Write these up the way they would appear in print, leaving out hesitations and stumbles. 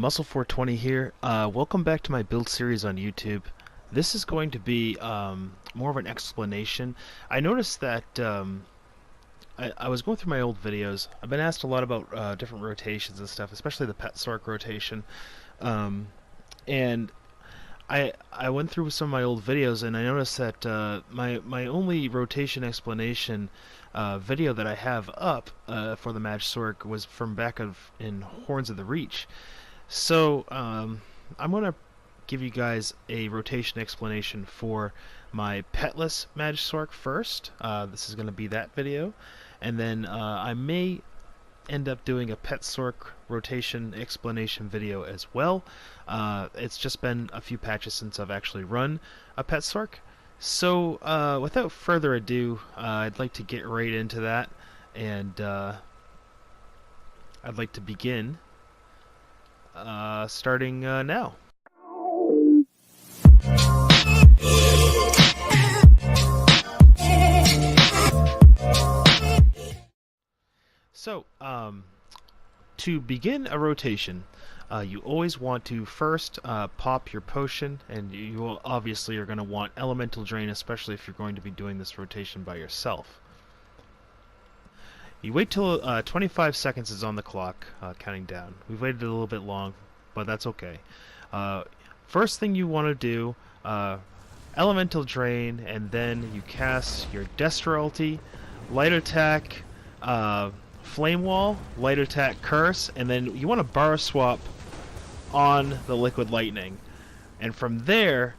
Muscle420 here. Welcome back to my build series on YouTube. This is going to be more of an explanation. I noticed that I was going through my old videos. I've been asked a lot about different rotations and stuff, especially the pet Sorc rotation. And I went through some of my old videos and I noticed that my only rotation explanation video that I have up for the Magica Sorc was from back in Horns of the Reach. So I'm going to give you guys a rotation explanation for my petless Magica Sorc first. This is going to be that video, and then I may end up doing a pet Sorc rotation explanation video as well. It's just been a few patches since I've actually run a pet Sorc. So without further ado, I'd like to get right into that, and I'd like to begin starting now. So, to begin a rotation, you always want to first pop your potion, and you will obviously are going to want Elemental Drain, especially if you're going to be doing this rotation by yourself. You wait till 25 seconds is on the clock, counting down. We've waited a little bit long, but that's okay. First thing you want to do, Elemental Drain, and then you cast your Destro ulti, Light Attack, Flame Wall, Light Attack, Curse, and then you want to bar swap on the Liquid Lightning. And from there,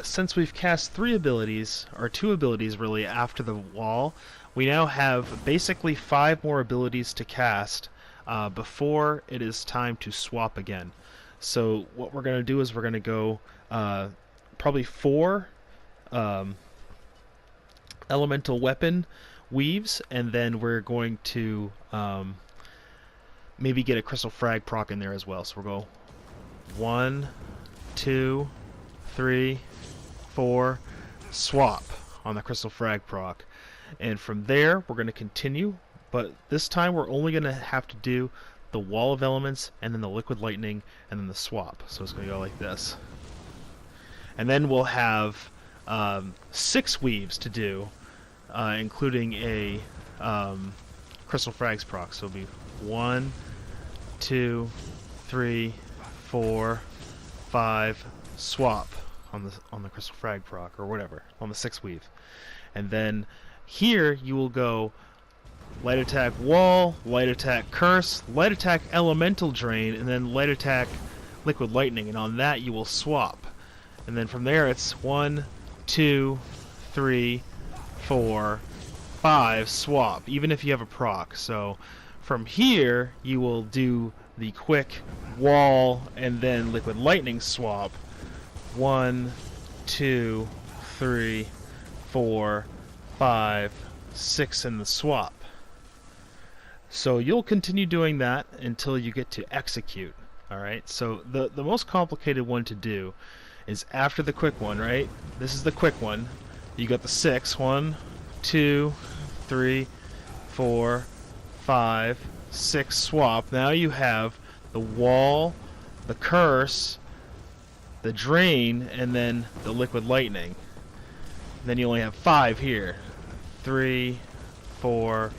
since we've cast 3 abilities, or 2 abilities really, after the wall, we now have basically 5 more abilities to cast before it is time to swap again. So what we're going to do is we're going to go probably 4 elemental weapon weaves, and then we're going to maybe get a crystal frag proc in there as well. So we'll go 1, 2, 3, 4, swap on the crystal frag proc. And from there, we're going to continue, but this time we're only going to have to do the Wall of Elements, and then the Liquid Lightning, and then the swap. So it's going to go like this. And then we'll have 6 weaves to do, including a Crystal Frags proc. So it'll be 1, 2, 3, 4, 5, swap on the Crystal Frag proc, or whatever, on the 6th weave. And then here you will go Light Attack Wall, Light Attack Curse, Light Attack Elemental Drain, and then Light Attack Liquid Lightning, and on that you will swap. And then from there it's 1, 2, 3, 4, 5, swap, even if you have a proc. So from here you will do the quick Wall and then Liquid Lightning swap. 1, 2, 3, 4, 5, 6 in the swap. So you'll continue doing that until you get to execute. Alright, so the most complicated one to do is after the quick one, right? This is the quick one. You got the 6. 1, 2, 3, 4, 5, 6 swap. Now you have the Wall, the Curse, the Drain, and then the Liquid Lightning. Then you only have 5 here. 3, 4,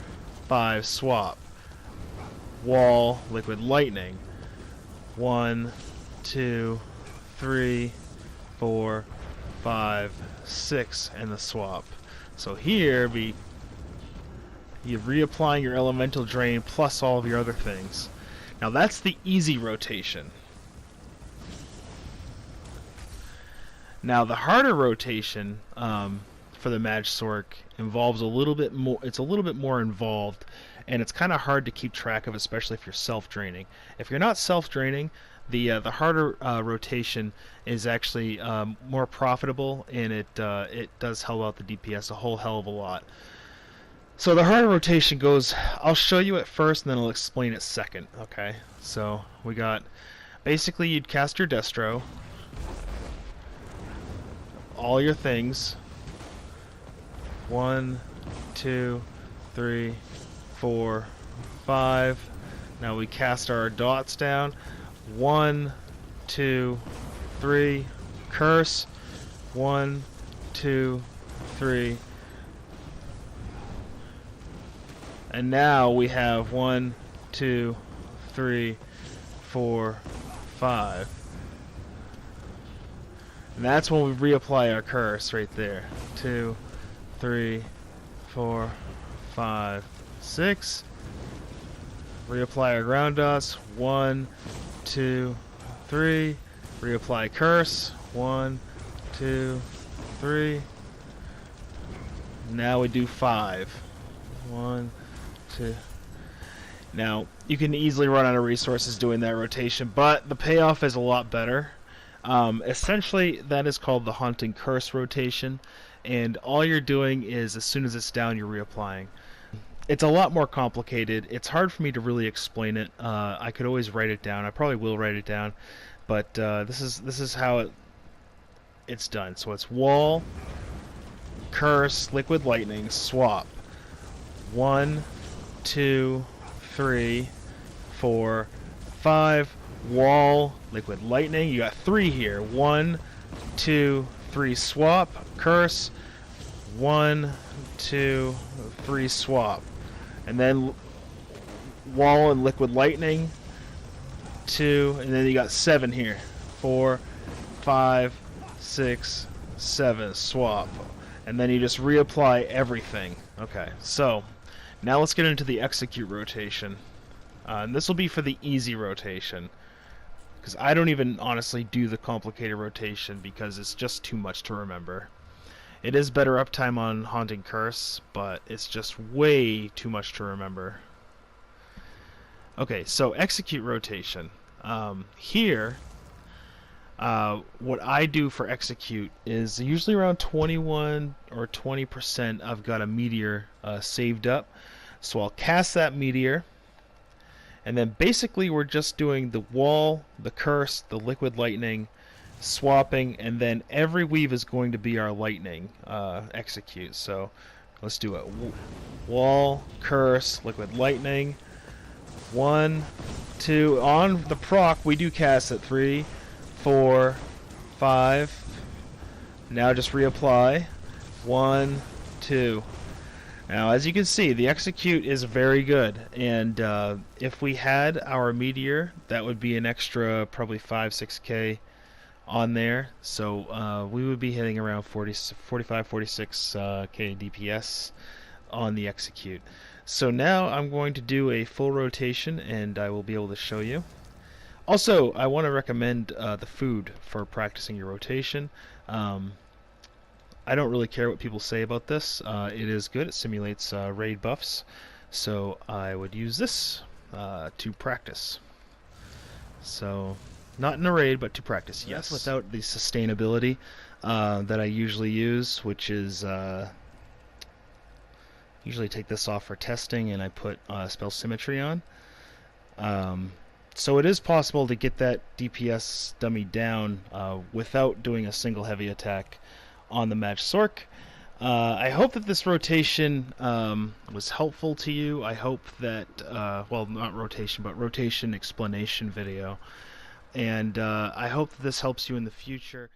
5, swap. Wall, Liquid Lightning. 1, 2, 3, 4, 5, 6, and the swap. So here you're reapplying your Elemental Drain plus all of your other things. Now that's the easy rotation. Now the harder rotation for the Magica Sorc involves a little bit more. It's a little bit more involved, and it's kind of hard to keep track of, especially if you're self-draining. If you're not self-draining, the harder rotation is actually more profitable, and it does help out the DPS a whole hell of a lot. So the harder rotation goes. I'll show you it first, and then I'll explain it second. Okay. So we got basically you'd cast your Destro, all your things. 1, 2, 3, 4, 5. Now we cast our dots down. 1, 2, 3. Curse. 1, 2, 3. And now we have 1, 2, 3, 4, 5. And that's when we reapply our curse right there. 2, 3, 4, 5, 6. Reapply our ground dots. 1, 2, 3. Reapply curse. 1, 2, 3. Now we do 5. 1, 2. Now you can easily run out of resources doing that rotation, but the payoff is a lot better. Essentially, that is called the Haunting Curse rotation, and all you're doing is as soon as it's down, you're reapplying. It's a lot more complicated. It's hard for me to really explain it. I could always write it down. I probably will write it down, but this is how it's done. So it's wall, curse, liquid lightning, swap. 1, 2, 3, 4, 5. Wall, liquid lightning. You got 3 here. 1, 2, 3. Swap, curse. 1, 2, 3. Swap. And then wall and liquid lightning. 2, and then you got 7 here. 4, 5, 6, 7. Swap. And then you just reapply everything. Okay, so now let's get into the execute rotation. And this will be for the easy rotation, because I don't even honestly do the complicated rotation because it's just too much to remember. It is better uptime on Haunting Curse, but it's just way too much to remember. Okay, so execute rotation. Here, what I do for execute is usually around 21 or 20% I've got a meteor saved up. So I'll cast that meteor, and then basically we're just doing the wall, the curse, the liquid lightning, swapping, and then every weave is going to be our lightning execute. So let's do it. Wall, curse, liquid lightning. 1, 2. On the proc, we do cast at 3, 4, 5. Now just reapply. 1, 2. Now, as you can see, the execute is very good, and if we had our meteor, that would be an extra probably 5-6k on there. So we would be hitting around 45, 46k DPS on the execute. So now I'm going to do a full rotation, and I will be able to show you. Also, I want to recommend the food for practicing your rotation. I don't really care what people say about this. It is good. It simulates raid buffs. So I would use this to practice. So not in a raid, but to practice, yes. Without the sustainability that I usually use, which is usually take this off for testing, and I put spell symmetry on. So it is possible to get that DPS dummy down without doing a single heavy attack on the Magica Sorcerer. I hope that this rotation was helpful to you. I hope that, well, not rotation, but rotation explanation video. And I hope that this helps you in the future.